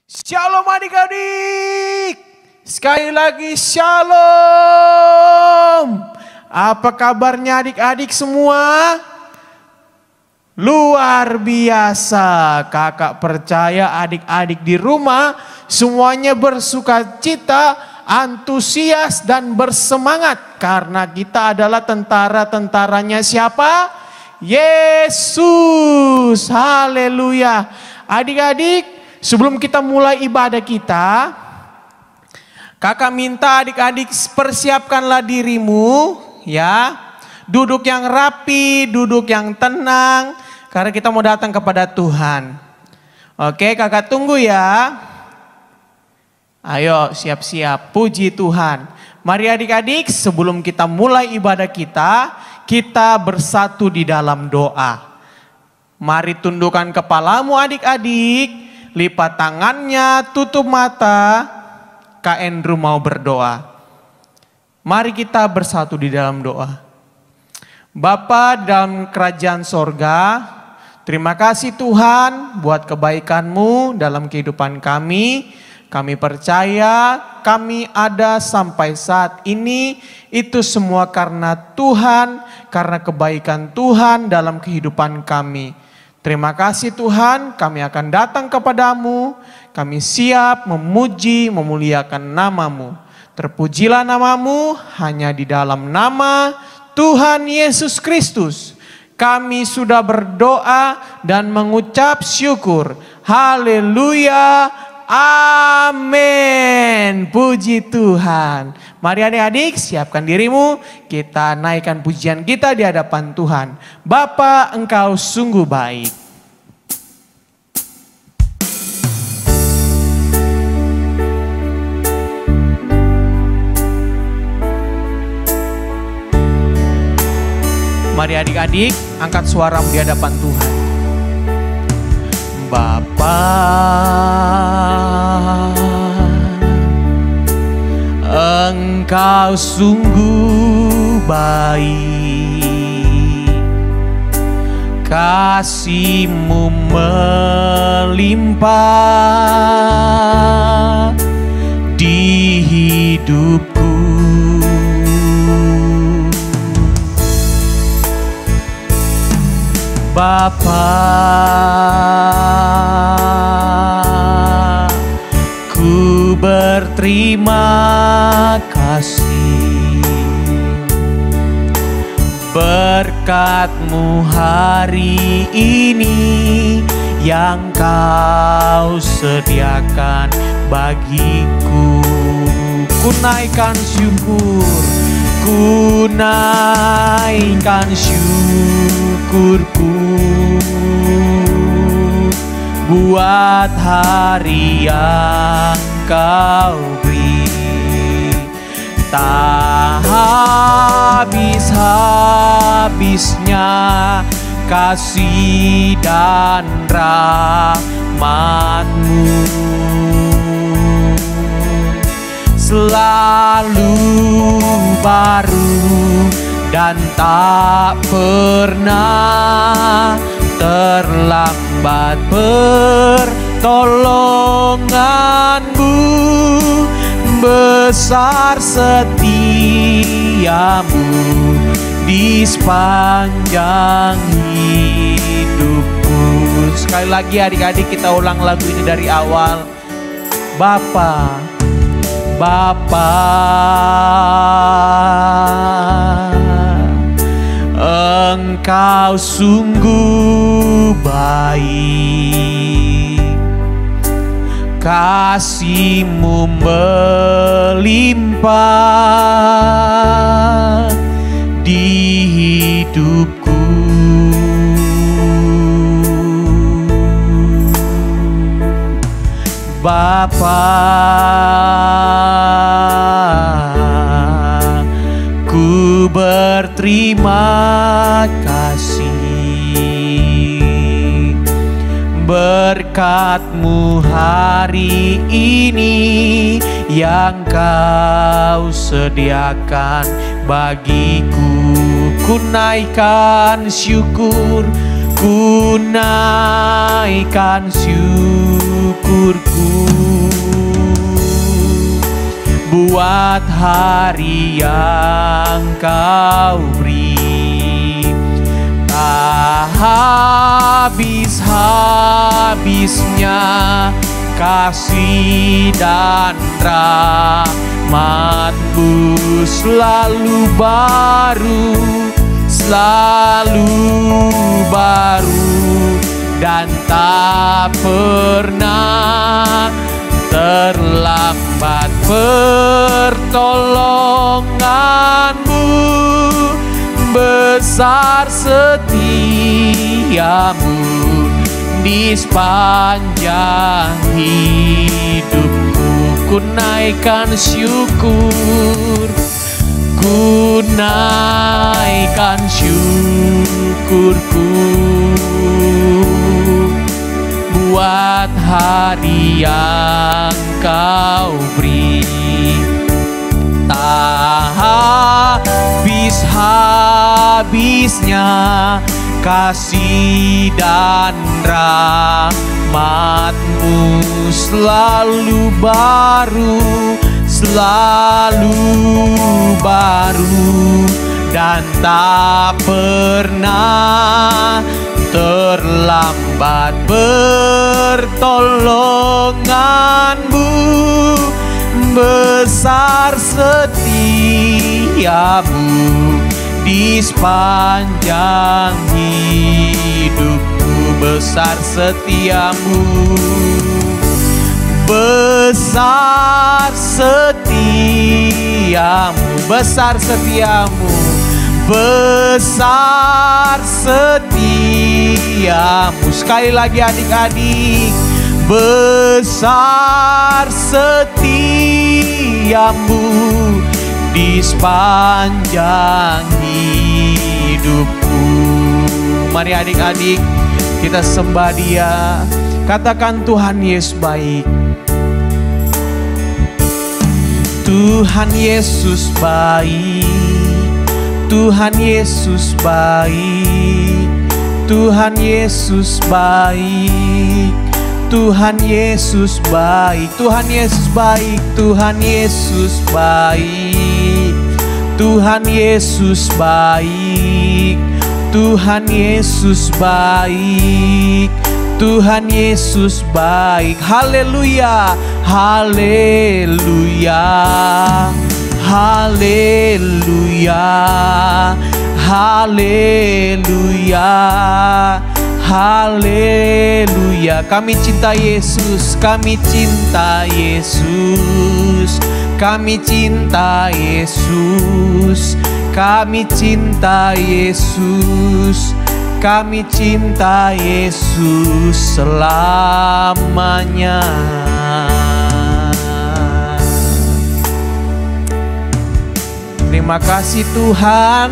Shalom adik-adik. Sekali lagi shalom. Apa kabarnya adik-adik semua? Luar biasa. Kakak percaya adik-adik di rumah semuanya bersuka cita, antusias dan bersemangat. Karena kita adalah tentara-tentaranya siapa? Yesus. Haleluya. Adik-adik, sebelum kita mulai ibadah kita, kakak minta adik-adik persiapkanlah dirimu ya. Duduk yang rapi, duduk yang tenang, karena kita mau datang kepada Tuhan. Oke, kakak tunggu ya. Ayo siap-siap, puji Tuhan. Mari adik-adik, sebelum kita mulai ibadah kita bersatu di dalam doa. Mari tundukkan kepalamu adik-adik. Lipat tangannya, tutup mata. Kak Andrew mau berdoa. Mari kita bersatu di dalam doa. Bapa dalam kerajaan sorga, terima kasih Tuhan buat kebaikan-Mu dalam kehidupan kami. Kami percaya kami ada sampai saat ini, itu semua karena Tuhan, karena kebaikan Tuhan dalam kehidupan kami. Terima kasih Tuhan, kami akan datang kepadamu, kami siap memuji, memuliakan nama-Mu. Terpujilah nama-Mu hanya di dalam nama Tuhan Yesus Kristus. Kami sudah berdoa dan mengucap syukur. Haleluya, amin. Puji Tuhan. Mari adik-adik siapkan dirimu, kita naikkan pujian kita di hadapan Tuhan. Bapa, Engkau sungguh baik. Mari adik-adik angkat suaramu di hadapan Tuhan. Bapa, Engkau sungguh baik, kasih-Mu melimpah di hidupku. Bapa, ku berterima kasih, berkat-Mu hari ini yang Kau sediakan bagiku. Ku naikkan syukur, ku naikkan syukurku buat hari yang Kau beri. Tak habis-habisnya kasih dan rahmat-Mu, selalu baru dan tak pernah terlambat pertolongan-Mu. Besar setia-Mu di sepanjang hidupku. Sekali lagi adik-adik kita ulang lagu ini dari awal. Bapa, Engkau sungguh baik, kasih-Mu melimpah di hidupku. Bapa, ku berterima kasih, berkat-Mu hari ini yang Kau sediakan bagiku. Ku naikkan syukur, ku naikkan syukurku buat hari yang kau beri. Tak habis-habisnya kasih dan rahmat-Mu selalu baru, dan tak pernah terlambat pertolongan-Mu. Besar setiamu di sepanjang hidupku. Ku naikkan syukur, ku naikkan syukurku buat hari yang kau beri. Tak habis-habisnya kasih dan rahmat-Mu selalu baru, dan tak pernah terlambat pertolongan-Mu. Besar setiamu di sepanjang hidupku. Besar setiamu, besar setiamu, besar setiamu, besar setiamu. Sekali lagi adik-adik, besar setiamu di sepanjang hidupku. Mari adik-adik kita sembah Dia. Katakan, Tuhan Yesus baik. Tuhan Yesus baik. Tuhan Yesus baik. Tuhan Yesus baik. Tuhan Yesus baik. Tuhan Yesus baik. Tuhan Yesus baik. Tuhan Yesus baik. Tuhan Yesus baik. Tuhan Yesus baik. Haleluya, haleluya, haleluya, haleluya, haleluya. Kami cinta Yesus, kami cinta Yesus, kami cinta Yesus, kami cinta Yesus, kami cinta Yesus selamanya. Terima kasih Tuhan.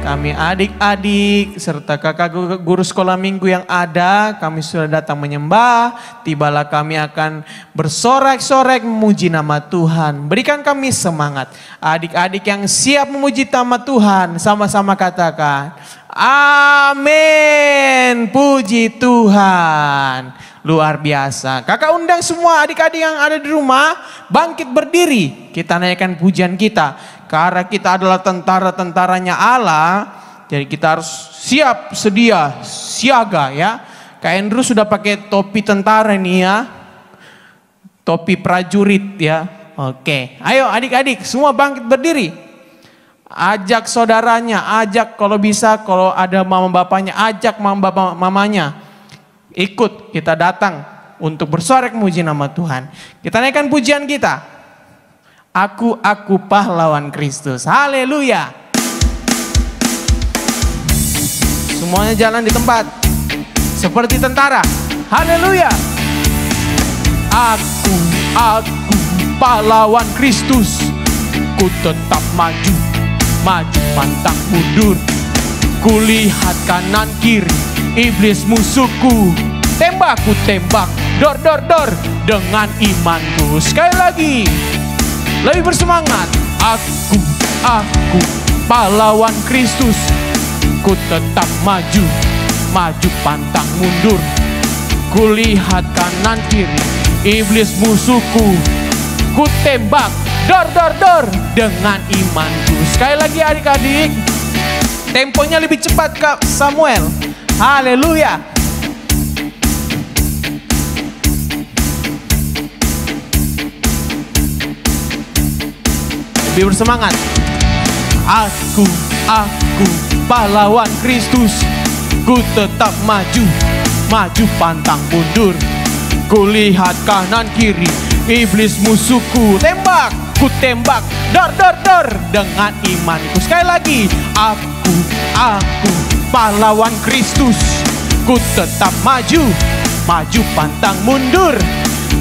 Kami adik-adik serta kakak guru sekolah minggu yang ada, kami sudah datang menyembah. Tibalah kami akan bersorak-sorak memuji nama Tuhan. Berikan kami semangat. Adik-adik yang siap memuji nama Tuhan, sama-sama katakan, amin. Puji Tuhan. Luar biasa. Kakak undang semua adik-adik yang ada di rumah, bangkit berdiri. Kita naikkan pujian kita. Karena kita adalah tentara-tentaranya Allah, jadi kita harus siap, sedia, siaga ya. Kak Andrew sudah pakai topi tentara nih ya. Topi prajurit ya. Oke, ayo adik-adik semua bangkit berdiri. Ajak saudaranya, ajak kalau bisa, kalau ada mama bapaknya, ajak mama bapak mamanya. Ikut kita datang untuk bersorak memuji nama Tuhan. Kita naikkan pujian kita. Aku pahlawan Kristus. Haleluya. Semuanya jalan di tempat seperti tentara. Haleluya. Aku pahlawan Kristus. Ku tetap maju, pantang mundur. Kulihat kanan kiri iblis musuhku. Tembak, ku tembak, dor dengan imanku. Sekali lagi, lebih bersemangat. Aku pahlawan Kristus. Ku tetap maju, maju pantang mundur. Kulihat kanan kiri, iblis musuhku, ku tembak, dor dor dor dengan imanku. Sekali lagi adik-adik, temponya lebih cepat Kak Samuel. Haleluya. Lebih bersemangat. Aku pahlawan Kristus, ku tetap maju, maju pantang mundur. Kulihat kanan kiri, iblis musuhku, tembak, ku tembak, dor dor dor dengan imanku. Sekali lagi, aku pahlawan Kristus, ku tetap maju, maju pantang mundur.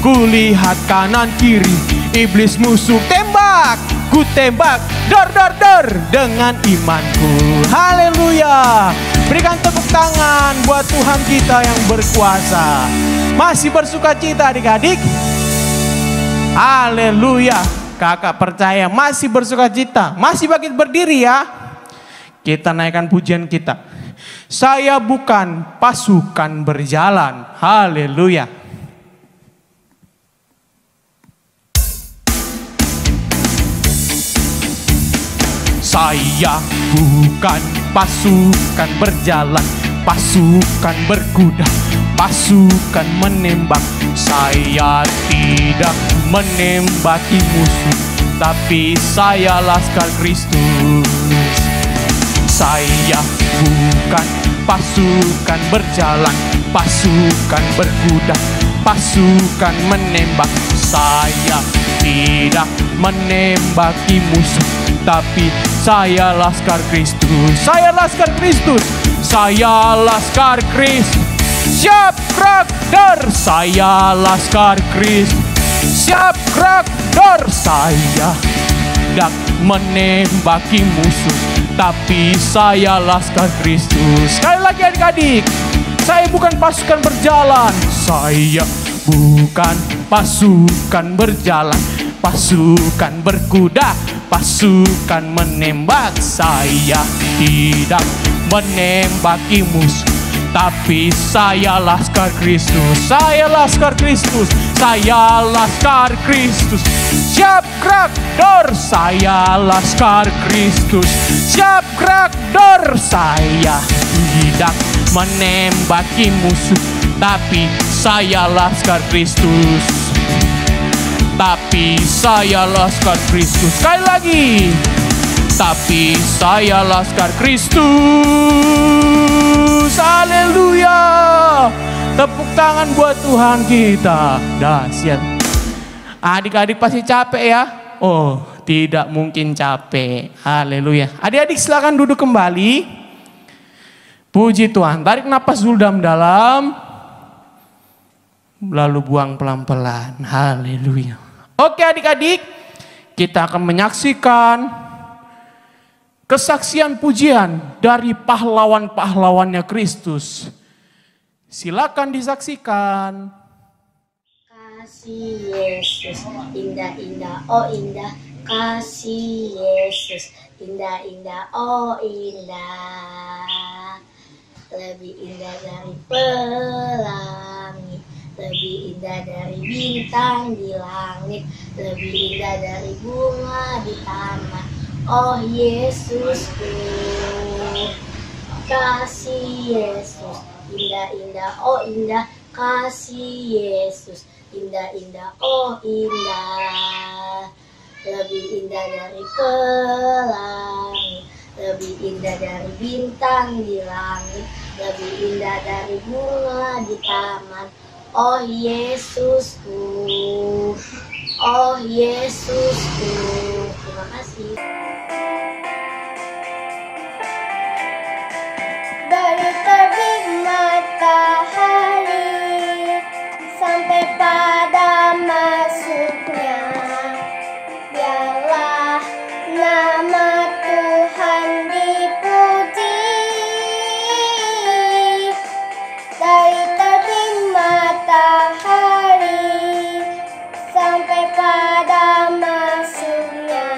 Kulihat kanan kiri, iblis musuh, tembak, ku tembak, dor dor dor dengan imanku. Haleluya. Berikan tepuk tangan buat Tuhan kita yang berkuasa. Masih bersuka cita adik-adik? Haleluya. Kakak percaya masih bersuka cita. Masih bangkit berdiri ya. Kita naikkan pujian kita. Saya bukan pasukan berjalan. Haleluya. Saya bukan pasukan berjalan, pasukan berkuda, pasukan menembak. Saya tidak menembaki musuh, tapi saya laskar Kristus. Saya bukan pasukan berjalan, pasukan berkuda, pasukan menembak. Saya tidak menembaki musuh, tapi saya laskar Kristus. Saya laskar Kristus. Saya laskar Kristus. Siap gerak dor. Saya laskar Kristus. Siap gerak dor. Saya tidak menembaki musuh, tapi saya laskar Kristus. Sekali lagi adik-adik, saya bukan pasukan berjalan. Saya bukan pasukan berjalan, pasukan berkuda, pasukan menembak. Saya tidak menembaki musuh, tapi saya laskar Kristus. Saya laskar Kristus. Saya laskar Kristus. Siap gerak dor. Saya laskar Kristus. Siap gerak dor. Saya tidak menembaki musuh, tapi saya laskar Kristus. Tapi saya laskar Kristus. Sekali lagi. Tapi saya laskar Kristus. Haleluya. Tepuk tangan buat Tuhan kita. Dahsyat. Adik-adik pasti capek ya? Oh, tidak mungkin capek. Haleluya. Adik-adik silakan duduk kembali. Puji Tuhan. Tarik napas dulu dalam-dalam. Lalu buang pelan-pelan. Haleluya. Oke adik-adik, kita akan menyaksikan kesaksian pujian dari pahlawan-pahlawannya Kristus. Silakan disaksikan. Kasih Yesus, indah-indah, oh indah. Kasih Yesus, indah-indah, oh indah. Lebih indah dari pelangi, lebih indah dari bintang di langit, lebih indah dari bunga di taman. Oh Yesusku, kasih Yesus, indah-indah, oh indah. Kasih Yesus, indah-indah, oh indah. Lebih indah dari pelangi, lebih indah dari bintang di langit, lebih indah dari bunga di taman. Oh Yesusku, oh Yesusku. Terima kasih. Dari terbit matahari sampai pada masuknya, biarlah nama Tuhan dipuji. Dari terbit matahari sampai pada masuknya,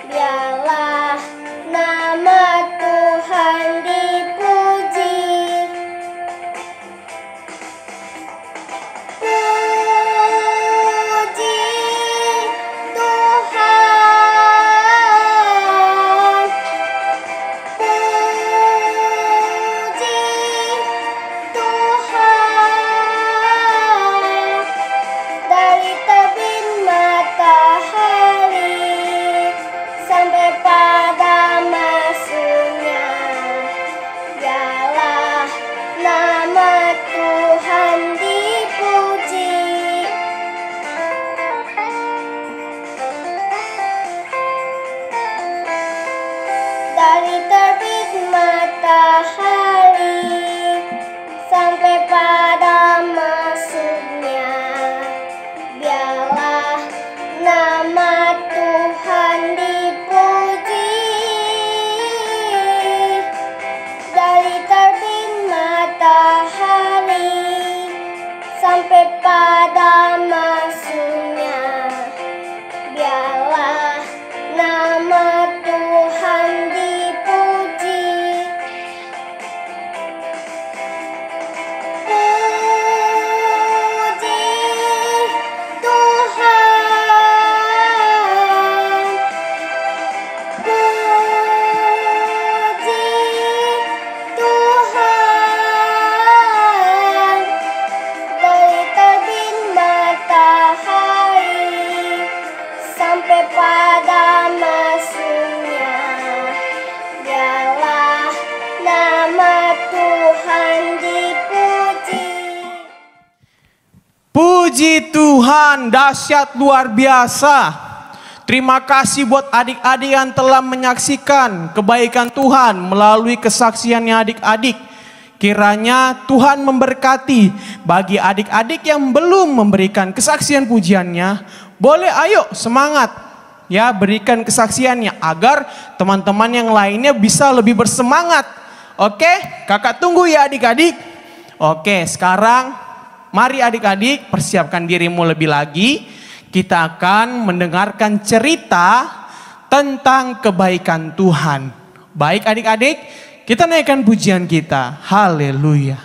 biarlah nama Tuhan dipuji. Puji Tuhan, dahsyat luar biasa. Terima kasih buat adik-adik yang telah menyaksikan kebaikan Tuhan melalui kesaksiannya adik-adik. Kiranya Tuhan memberkati. Bagi adik-adik yang belum memberikan kesaksian pujiannya, boleh ayo semangat ya, berikan kesaksiannya agar teman-teman yang lainnya bisa lebih bersemangat. Oke, kakak tunggu ya adik-adik. Oke, sekarang mari adik-adik persiapkan dirimu lebih lagi. Kita akan mendengarkan cerita tentang kebaikan Tuhan. Baik adik-adik, kita naikkan pujian kita. Haleluya.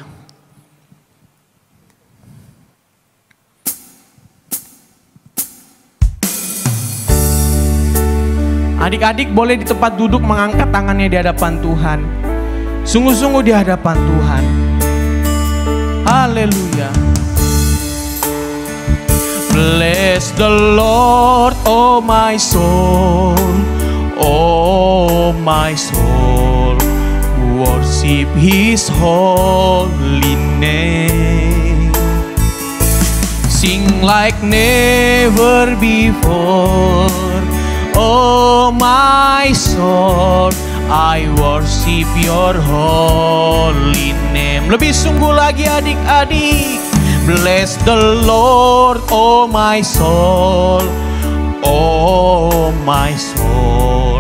Adik-adik boleh di tempat duduk mengangkat tangannya di hadapan Tuhan. Sungguh-sungguh di hadapan Tuhan. Haleluya. Bless the Lord, oh my soul, oh my soul, worship His holy name. Sing like never before, oh my soul, I worship your holy name. Lebih sungguh lagi adik-adik. Bless the Lord, oh my soul, oh my soul,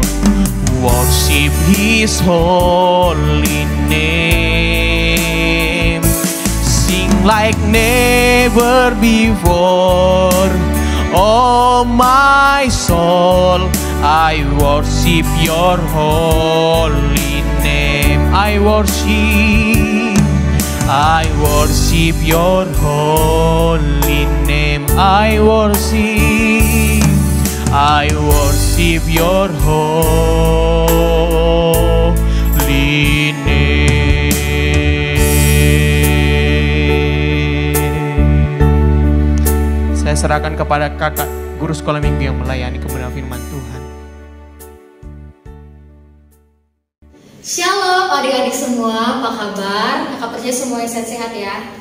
worship His holy name. Sing like never before, oh my soul, I worship your holy name. I worship your holy name. I worship your holy name. Saya serahkan kepada kakak guru sekolah minggu yang melayani kebenaran firman Tuhan. Shalom adik-adik semua, apa kabar? Kakak percaya semuanya sehat-sehat ya.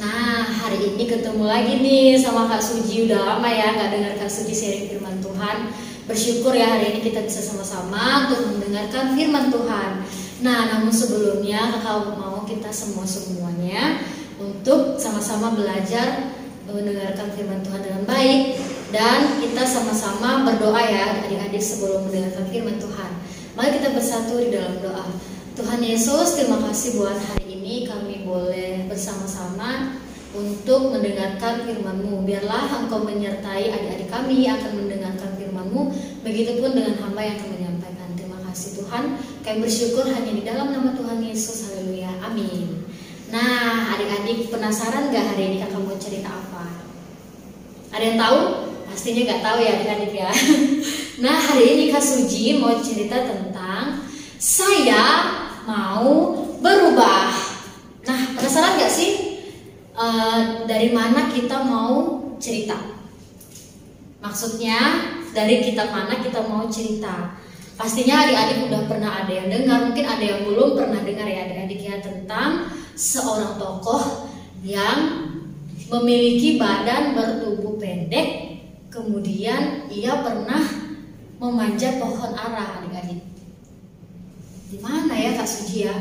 Nah, hari ini ketemu lagi nih sama Kak Suji. Udah lama ya gak dengar Kak Suji sharing firman Tuhan. Bersyukur ya hari ini kita bisa sama-sama untuk mendengarkan firman Tuhan. Nah, namun sebelumnya kakak mau kita semuanya untuk sama-sama belajar mendengarkan firman Tuhan dengan baik. Dan kita sama-sama berdoa ya adik-adik sebelum mendengarkan firman Tuhan. Mari kita bersatu di dalam doa. Tuhan Yesus, terima kasih buat hari ini kami boleh bersama-sama untuk mendengarkan firman-Mu. Biarlah Engkau menyertai adik-adik kami yang akan mendengarkan firman-Mu. Begitupun dengan hamba yang akan menyampaikan. Terima kasih Tuhan. Kami bersyukur hanya di dalam nama Tuhan Yesus. Haleluya. Amin. Nah, adik-adik penasaran gak hari ini kakak mau cerita apa? Ada yang tahu? Pastinya gak tahu ya adik-adik ya. Nah, hari ini Kak Suji mau cerita tentang saya mau berubah. Nah, penasaran gak sih dari mana kita mau cerita? Maksudnya dari kitab mana kita mau cerita? Pastinya adik-adik udah pernah ada yang dengar, mungkin ada yang belum pernah dengar ya adik-adik ya, tentang seorang tokoh yang memiliki badan bertubuh pendek, kemudian ia pernah memanjat pohon ara adik-adik. Di mana ya Kak Suji ya?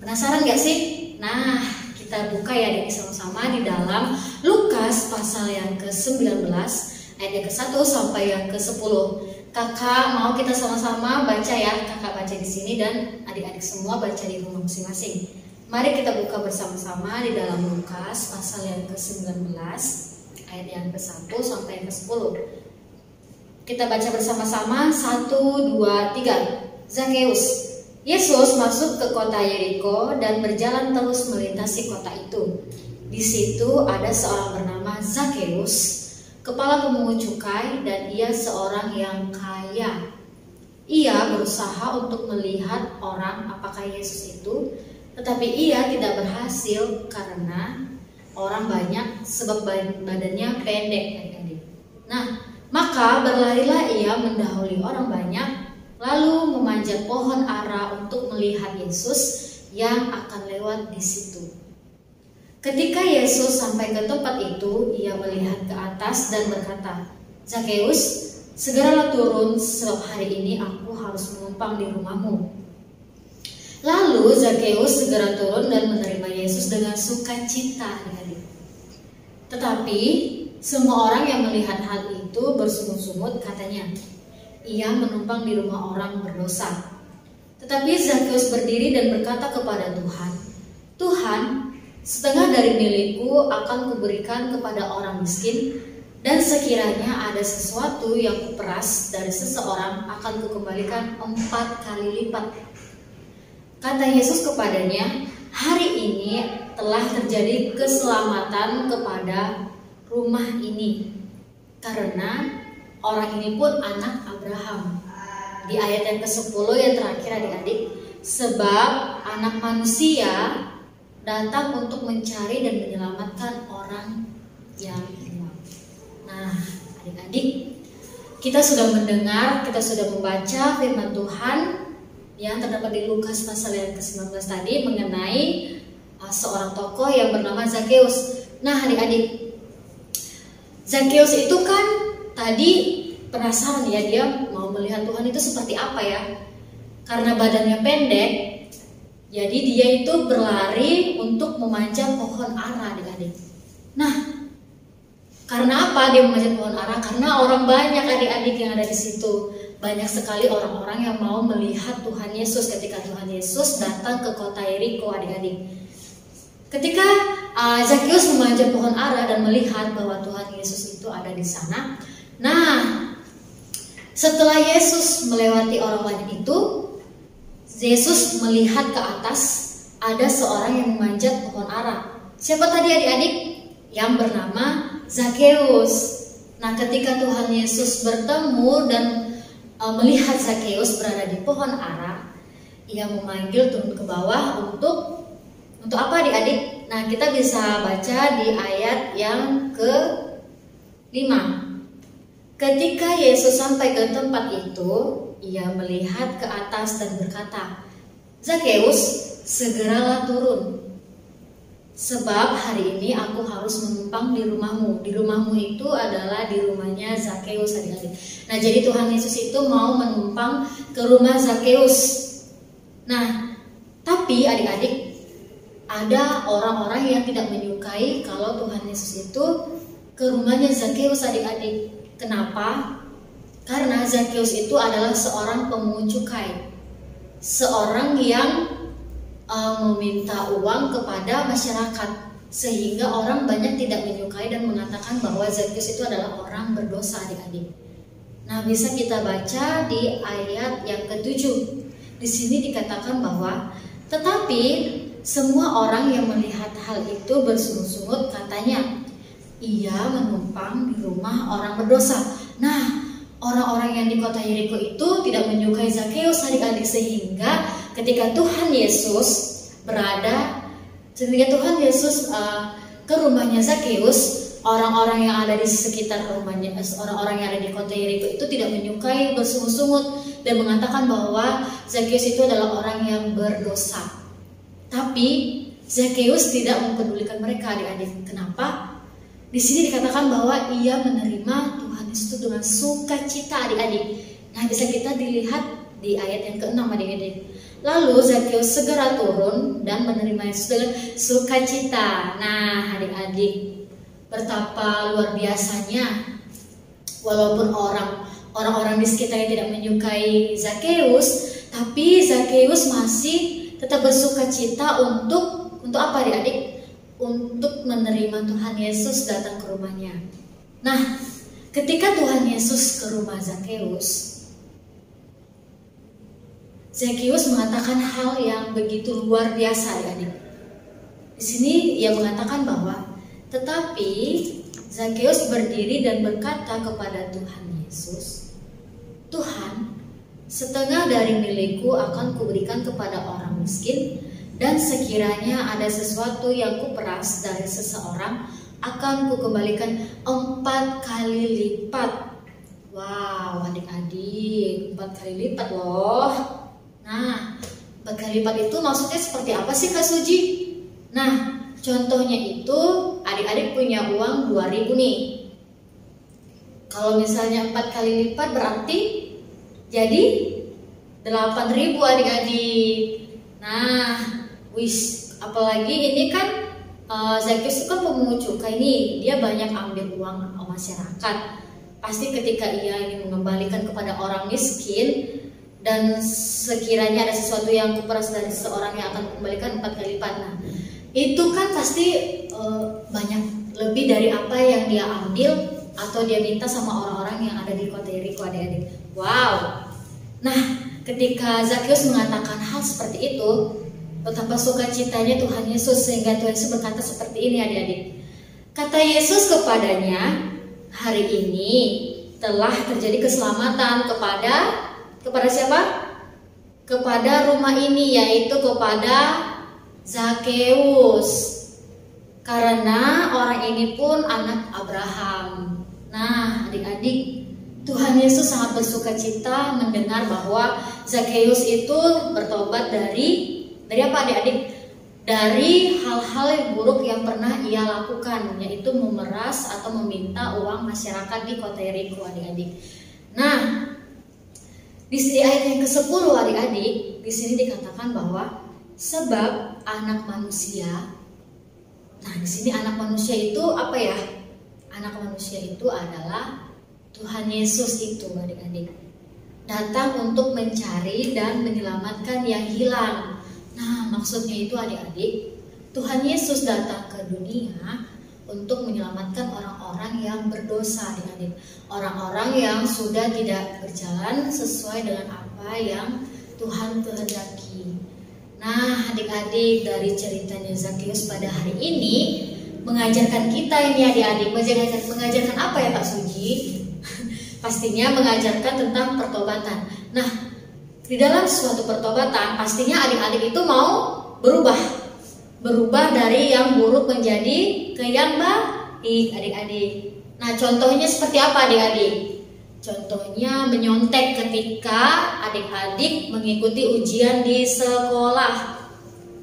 Penasaran gak sih? Nah, kita buka ya adik sama-sama di dalam Lukas pasal yang ke-19 ayat yang ke-1 sampai yang ke-10. Kakak mau kita sama-sama baca ya. Kakak baca di sini dan adik-adik semua baca di rumah masing-masing. Mari kita buka bersama-sama di dalam Lukas pasal yang ke-19 ayat yang ke-1 sampai yang ke-10. Kita baca bersama-sama 1, 2, 3. Zakeus. Yesus masuk ke kota Yeriko dan berjalan terus melintasi kota itu. Di situ ada seorang bernama Zakeus, kepala pemungut cukai, dan ia seorang yang kaya. Ia berusaha untuk melihat orang apakah Yesus itu, tetapi ia tidak berhasil karena orang banyak sebab badannya pendek. Nah, maka berlarilah ia mendahului orang banyak, lalu memanjat pohon ara untuk melihat Yesus yang akan lewat di situ. Ketika Yesus sampai ke tempat itu, ia melihat ke atas dan berkata, "Zakeus, segeralah turun, sebab hari ini aku harus menumpang di rumahmu." Lalu Zakeus segera turun dan menerima Yesus dengan sukacita. Tetapi semua orang yang melihat hal itu bersungut-sungut, katanya, "Ia menumpang di rumah orang berdosa." Tetapi Zakeus berdiri dan berkata kepada Tuhan, "Tuhan, setengah dari milikku akan kuberikan kepada orang miskin, dan sekiranya ada sesuatu yang kuperas dari seseorang akan kukembalikan 4 kali lipat." Kata Yesus kepadanya, "Hari ini telah terjadi keselamatan kepada rumah ini, karena orang ini pun anak Abraham." Di ayat yang ke-10 yang terakhir adik-adik, "Sebab anak manusia datang untuk mencari dan menyelamatkan orang yang hilang." Nah, adik-adik, kita sudah mendengar, kita sudah membaca firman Tuhan yang terdapat di Lukas pasal yang ke-19 tadi mengenai seorang tokoh yang bernama Zakeus. Nah, adik-adik, Zakeus itu kan tadi penasaran ya, dia mau melihat Tuhan itu seperti apa ya. Karena badannya pendek, jadi dia itu berlari untuk memanjat pohon ara, adik-adik. Nah, karena apa dia memanjat pohon ara? Karena orang banyak adik-adik yang ada di situ. Banyak sekali orang-orang yang mau melihat Tuhan Yesus ketika Tuhan Yesus datang ke kota Yeriko, adik-adik. Ketika Zakeus memanjat pohon ara dan melihat bahwa Tuhan Yesus itu ada di sana. Nah, setelah Yesus melewati orang banyak itu, Yesus melihat ke atas, ada seorang yang memanjat pohon ara. Siapa tadi adik-adik? Yang bernama Zakeus. Nah, ketika Tuhan Yesus bertemu dan melihat Zakeus berada di pohon ara, ia memanggil turun ke bawah untuk apa adik-adik? Nah, kita bisa baca di ayat yang ke-5. Ketika Yesus sampai ke tempat itu, ia melihat ke atas dan berkata, "Zakeus, segeralah turun, sebab hari ini aku harus menumpang di rumahmu." Di rumahmu itu adalah di rumahnya Zakeus, adik-adik. Nah, jadi Tuhan Yesus itu mau menumpang ke rumah Zakeus. Nah, tapi adik-adik, ada orang-orang yang tidak menyukai kalau Tuhan Yesus itu ke rumahnya Zakeus, adik-adik. Kenapa? Karena Zakeus itu adalah seorang pemungut cukai, seorang yang meminta uang kepada masyarakat, sehingga orang banyak tidak menyukai dan mengatakan bahwa Zakeus itu adalah orang berdosa, adik-adik. Nah, bisa kita baca di ayat yang ke-7. Di sini dikatakan bahwa, "Tetapi semua orang yang melihat hal itu bersungut-sungut, katanya, ia menumpang di rumah orang berdosa." Nah, orang-orang yang di kota Yeriko itu tidak menyukai Zakeus, adik-adik, sehingga ketika Tuhan Yesus ke rumahnya Zakeus, orang-orang yang ada di sekitar rumahnya, orang-orang yang ada di kota Yeriko itu tidak menyukai, bersungut-sungut dan mengatakan bahwa Zakeus itu adalah orang yang berdosa. Tapi Zakeus tidak mempedulikan mereka, adik-adik. Kenapa? Di sini dikatakan bahwa ia menerima Tuhan Yesus dengan sukacita, adik-adik. Nah, bisa kita dilihat di ayat yang ke-6, adik-adik. Lalu Zakeus segera turun dan menerima Yesus dengan sukacita. Nah, adik-adik, betapa luar biasanya. Walaupun orang-orang di sekitarnya tidak menyukai Zakeus, tapi Zakeus masih tetap bersukacita untuk apa, adik-adik? Untuk menerima Tuhan Yesus datang ke rumahnya. Nah, ketika Tuhan Yesus ke rumah Zakeus mengatakan hal yang begitu luar biasa, adik. Di sini ia mengatakan bahwa, tetapi Zakeus berdiri dan berkata kepada Tuhan Yesus, "Tuhan, setengah dari milikku akan kuberikan kepada orang miskin, dan sekiranya ada sesuatu yang kuperas dari seseorang, akan kukembalikan 4 kali lipat." Wow, adik-adik, 4 kali lipat loh. Nah, 4 kali lipat itu maksudnya seperti apa sih, Kak Suji? Nah, contohnya itu adik-adik punya uang 2.000 nih. Kalau misalnya 4 kali lipat berarti jadi 8.000 adik-adik. Nah, apalagi ini kan Zakheus itu kan pemungut cukai nih, dia banyak ambil uang masyarakat. Pasti ketika ia ingin mengembalikan kepada orang miskin dan sekiranya ada sesuatu yang kuperas dari seseorang yang akan kembalikan 4 kali lipat. Nah, itu kan pasti banyak lebih dari apa yang dia ambil atau dia minta sama orang-orang yang ada di kota Yeriko adik-adik. Wow. Nah, ketika Zakheus mengatakan hal seperti itu, betapa sukacitanya Tuhan Yesus sehingga Tuhan Yesus berkata seperti ini adik-adik. Kata Yesus kepadanya, hari ini telah terjadi keselamatan kepada siapa? Kepada rumah ini, yaitu kepada Zakheus. Karena orang ini pun anak Abraham. Nah, adik-adik, Tuhan Yesus sangat bersuka cita mendengar bahwa Zakheus itu bertobat dari apa adik-adik? Dari hal-hal yang buruk yang pernah ia lakukan, yaitu memeras atau meminta uang masyarakat di kota Yeriko adik-adik. Nah, di ayat yang ke-10 adik-adik, di sini dikatakan bahwa sebab anak manusia. Nah, di sini anak manusia itu apa ya? Anak manusia itu adalah Tuhan Yesus itu adik-adik. Datang untuk mencari dan menyelamatkan yang hilang. Nah, maksudnya itu adik-adik, Tuhan Yesus datang ke dunia untuk menyelamatkan orang-orang yang berdosa adik-adik. Orang-orang yang sudah tidak berjalan sesuai dengan apa yang Tuhan kehendaki. Nah, adik-adik, dari ceritanya Zakheus pada hari ini mengajarkan kita ini adik-adik, mengajarkan apa ya Kak Suji? Pastinya mengajarkan tentang pertobatan. Nah, di dalam suatu pertobatan pastinya adik-adik itu mau berubah dari yang buruk menjadi ke yang baik adik-adik. Nah, contohnya seperti apa adik-adik? Contohnya menyontek ketika adik-adik mengikuti ujian di sekolah.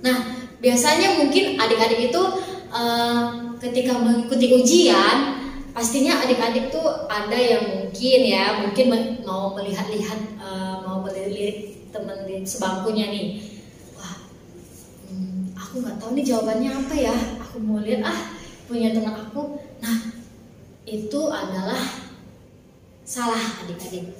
Nah, biasanya mungkin adik-adik itu ketika mengikuti ujian, pastinya adik-adik tuh ada yang mungkin mau melihat-lihat, mau melirik teman di sebangkunya nih. Wah, aku nggak tahu nih jawabannya apa ya. Aku mau lihat punya teman aku. Nah, itu adalah salah adik-adik.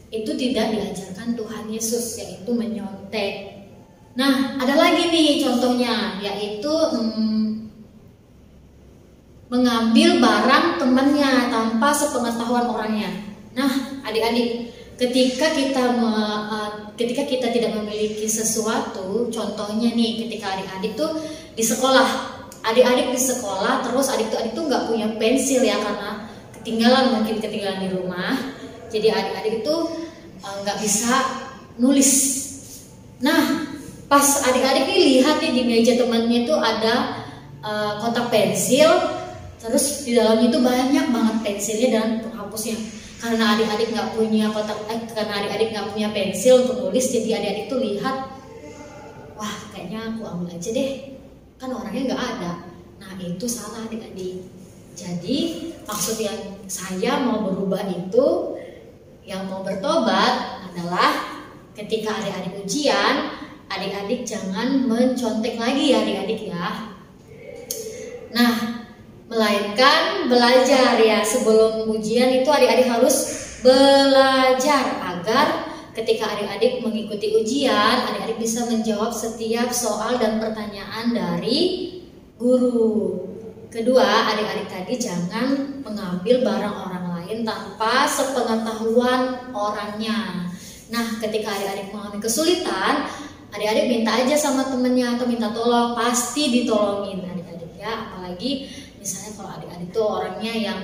Itu tidak diajarkan Tuhan Yesus, yaitu menyontek. Nah, ada lagi nih contohnya, yaitu mengambil barang temannya tanpa sepengetahuan orangnya. Nah, adik-adik, ketika kita tidak memiliki sesuatu, contohnya nih, ketika adik-adik tuh di sekolah, terus adik tuh nggak punya pensil ya karena ketinggalan di rumah. Jadi adik-adik itu nggak bisa nulis. Nah, pas adik-adik nih lihat nih di meja temannya itu ada kotak pensil. Terus di dalamnya itu banyak banget pensilnya dan penghapusnya. Karena adik-adik nggak punya pensil untuk nulis, jadi adik-adik tuh lihat, wah kayaknya aku ambil aja deh, kan orangnya nggak ada. Nah, itu salah adik-adik. Jadi maksud yang saya mau berubah itu, yang mau bertobat adalah ketika adik-adik ujian, adik-adik jangan mencontek lagi ya adik-adik ya. Nah, melainkan belajar ya. Sebelum ujian itu adik-adik harus belajar agar ketika adik-adik mengikuti ujian, adik-adik bisa menjawab setiap soal dan pertanyaan dari guru. Kedua, adik-adik tadi jangan mengambil barang orang lain tanpa sepengetahuan orangnya. Nah, ketika adik-adik mengalami kesulitan, adik-adik minta aja sama temennya atau minta tolong, pasti ditolongin adik-adik ya. Apalagi misalnya kalau adik-adik tuh orangnya yang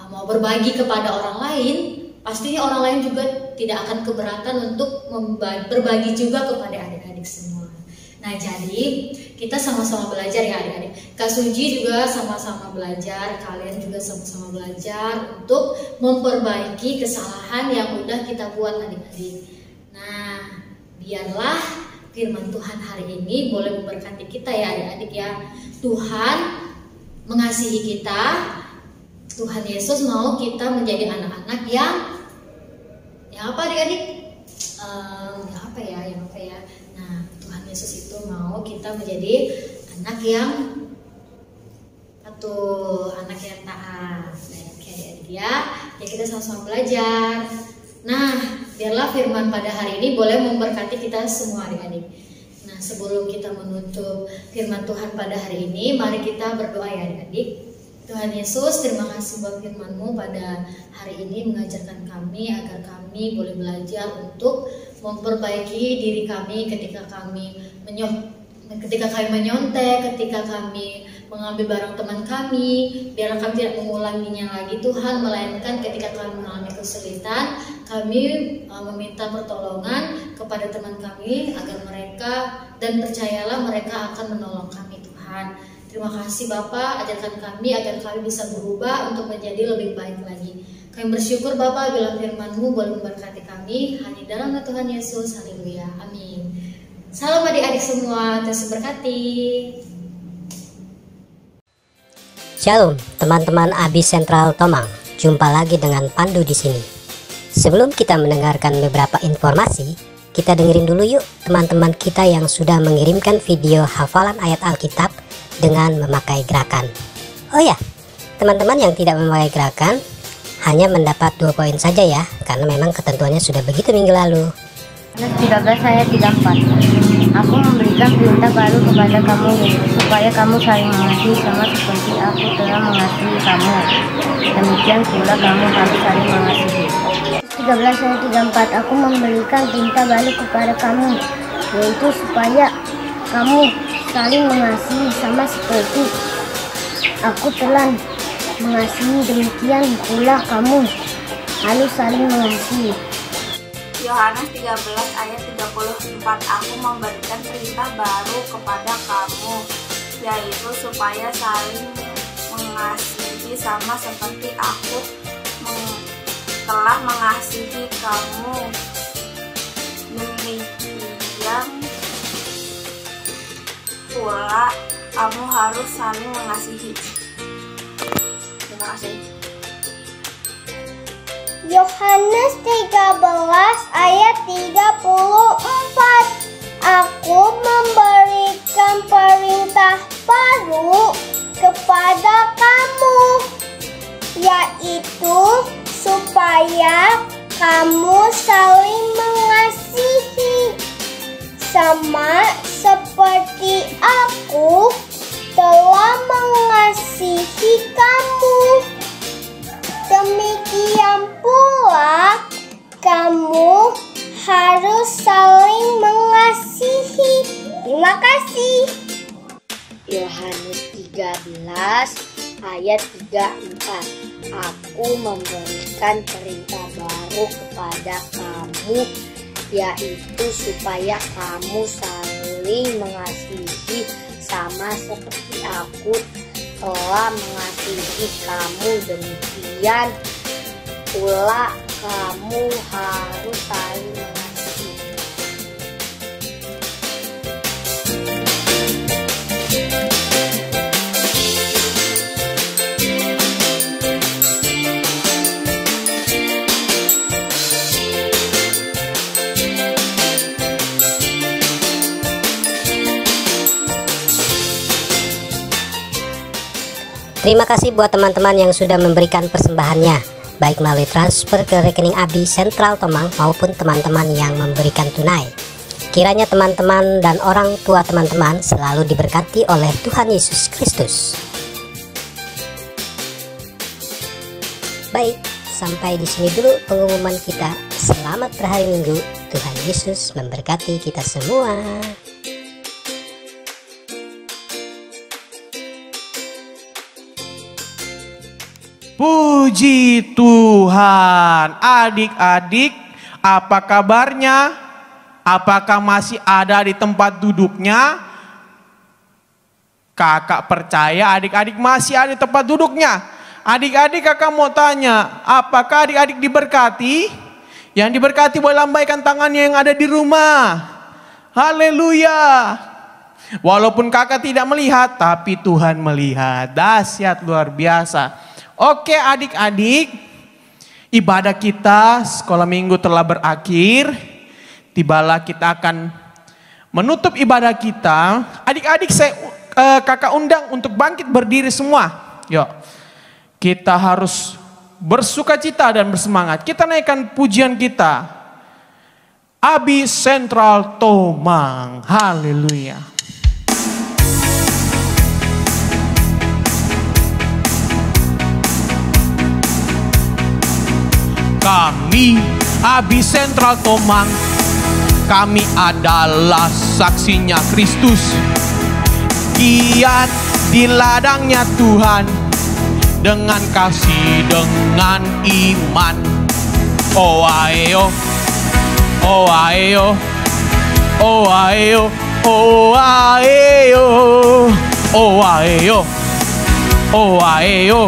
mau berbagi kepada orang lain, pastinya orang lain juga tidak akan keberatan untuk berbagi juga kepada adik-adik semua. Nah, jadi kita sama-sama belajar ya adik-adik. Kak Suji juga sama-sama belajar, kalian juga sama-sama belajar untuk memperbaiki kesalahan yang udah kita buat adik-adik. Nah, biarlah firman Tuhan hari ini boleh memberkati kita ya adik-adik ya. Tuhan mengasihi kita. Tuhan Yesus mau kita menjadi anak-anak yang apa adik-adik? Yang apa ya? Nah, Tuhan Yesus itu mau kita menjadi anak yang anak yang taat. Nah, adik-adik ya kita sama-sama belajar. Nah, biarlah firman pada hari ini boleh memberkati kita semua adik-adik. Nah, sebelum kita menutup firman Tuhan pada hari ini, mari kita berdoa ya adik-adik. Tuhan Yesus, terima kasih buat firman-Mu pada hari ini mengajarkan kami agar kami boleh belajar untuk memperbaiki diri kami ketika kami menyontek, ketika kami mengambil barang teman kami, biarlah kami tidak mengulanginya lagi Tuhan, melainkan ketika kami mengalami kesulitan, kami meminta pertolongan kepada teman kami agar mereka, dan percayalah mereka akan menolong kami Tuhan. Terima kasih Bapak, ajarkan kami agar kami bisa berubah untuk menjadi lebih baik lagi. Kami bersyukur Bapak bila firman-Mu boleh memberkati kami, hanya dalam nama Tuhan Yesus, haleluya, amin. Salam adik-adik semua, Tuhan berkati. Shalom teman-teman Abi Sentral Tomang, jumpa lagi dengan Pandu di sini. Sebelum kita mendengarkan beberapa informasi, kita dengerin dulu yuk teman-teman kita yang sudah mengirimkan video hafalan ayat Alkitab dengan memakai gerakan. Oh ya, teman-teman yang tidak memakai gerakan hanya mendapat 2 poin saja ya, karena memang ketentuannya sudah begitu minggu lalu. 13 ayat 34. Aku memberikan perintah baru kepada kamu, supaya kamu saling mengasihi sama seperti aku telah mengasihi kamu. Demikian pula kamu harus saling mengasihi. 13 ayat 34. Aku memberikan perintah baru kepada kamu, yaitu supaya kamu saling mengasihi sama seperti aku telah mengasihi. Demikian pula kamu harus saling mengasihi. Yohanes 13 ayat 34. Aku memberikan perintah baru kepada kamu, yaitu supaya saling mengasihi sama seperti aku telah mengasihi kamu. Demikian pula kamu harus saling mengasihi. Terima kasih. Yohanes 13 ayat 34. Aku memberikan perintah baru kepada kamu, yaitu supaya kamu saling mengasihi sama seperti aku telah mengasihi kamu. Demikian pula kamu harus saling mengasihi. Terima kasih. Yohanes 13 ayat 34. Aku memberikan perintah baru kepada kamu, yaitu supaya kamu saling mengasihi sama seperti aku telah mengasihi kamu. Demikian pula kamu harus saling mengasihi. Terima kasih buat teman-teman yang sudah memberikan persembahannya, baik melalui transfer ke rekening Abi Sentral Tomang maupun teman-teman yang memberikan tunai. Kiranya teman-teman dan orang tua teman-teman selalu diberkati oleh Tuhan Yesus Kristus. Baik, sampai di sini dulu pengumuman kita. Selamat berhari Minggu. Tuhan Yesus memberkati kita semua. Puji Tuhan. Adik-adik, apa kabarnya? Apakah masih ada di tempat duduknya? Kakak percaya adik-adik masih ada di tempat duduknya. Adik-adik, kakak mau tanya, apakah adik-adik diberkati? Yang diberkati boleh lambaikan tangannya yang ada di rumah. Haleluya. Walaupun kakak tidak melihat, tapi Tuhan melihat. Dahsyat, luar biasa. Oke adik-adik, ibadah kita sekolah minggu telah berakhir. Tibalah kita akan menutup ibadah kita. Adik-adik kakak undang untuk bangkit berdiri semua. Yuk, kita harus bersukacita dan bersemangat. Kita naikkan pujian kita. Abi Sentral Tomang. Haleluya. Kami Abi Sentral Tomang, kami adalah saksinya Kristus. Giat di ladangnya Tuhan, dengan kasih, dengan iman. Oh ayo, oh ayo, oh ayo, oh ayo, oh ayo, oh ayo,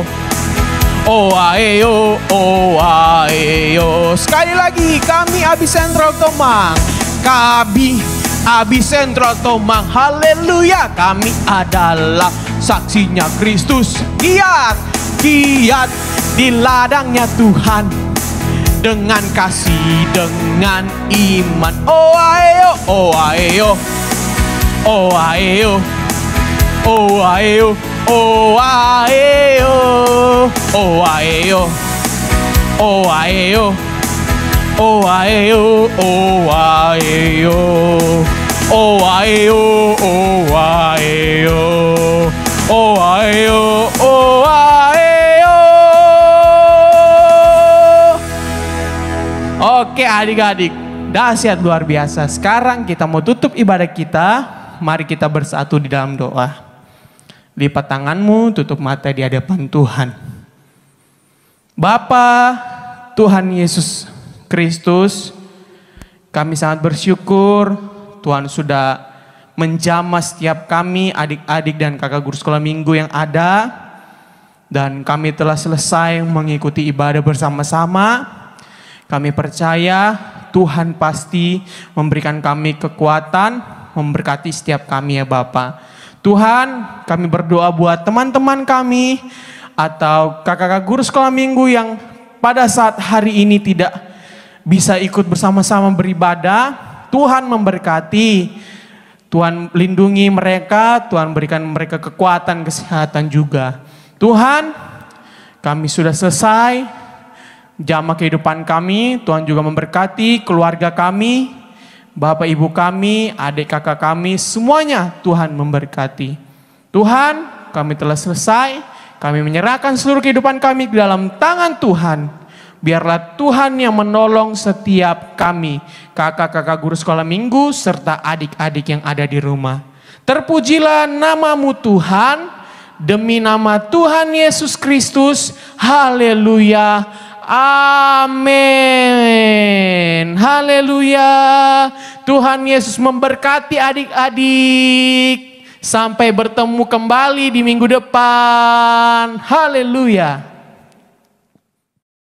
oh ayo, oh ayo. Sekali lagi, kami Abi Sentral Tomang, kami Abi Sentral Tomang. Haleluya. Kami adalah saksinya Kristus. Giat, giat di ladangnya Tuhan, dengan kasih, dengan iman. Oh ayo, oh ayo, oh ayo, oh ayo, oh ayo, oh ayo, oh ayo, oh ayo, oh ayo, oh ayo, oh ayo, oh ayo, oh ayo. Oke adik-adik, dahsyat luar biasa. Sekarang kita mau tutup ibadah kita. Mari kita bersatu di dalam doa. Lipat tanganmu, tutup mata di hadapan Tuhan. Bapa, Tuhan Yesus Kristus, kami sangat bersyukur Tuhan sudah menjamah setiap kami, adik-adik dan kakak guru sekolah minggu yang ada. Dan kami telah selesai mengikuti ibadah bersama-sama. Kami percaya Tuhan pasti memberikan kami kekuatan, memberkati setiap kami ya Bapa. Tuhan, kami berdoa buat teman-teman kami atau kakak-kakak guru sekolah minggu yang pada saat hari ini tidak bisa ikut bersama-sama beribadah. Tuhan memberkati, Tuhan lindungi mereka, Tuhan berikan mereka kekuatan, kesehatan juga. Tuhan, kami sudah selesai jamaah kehidupan kami. Tuhan juga memberkati keluarga kami, bapak ibu kami, adik kakak kami, semuanya Tuhan memberkati. Tuhan, kami telah selesai. Kami menyerahkan seluruh kehidupan kami ke dalam tangan Tuhan. Biarlah Tuhan yang menolong setiap kami, kakak-kakak guru sekolah minggu, serta adik-adik yang ada di rumah. Terpujilah namamu Tuhan, demi nama Tuhan Yesus Kristus. Haleluya. Amin. Haleluya. Tuhan Yesus memberkati adik-adik. Sampai bertemu kembali di minggu depan. Haleluya.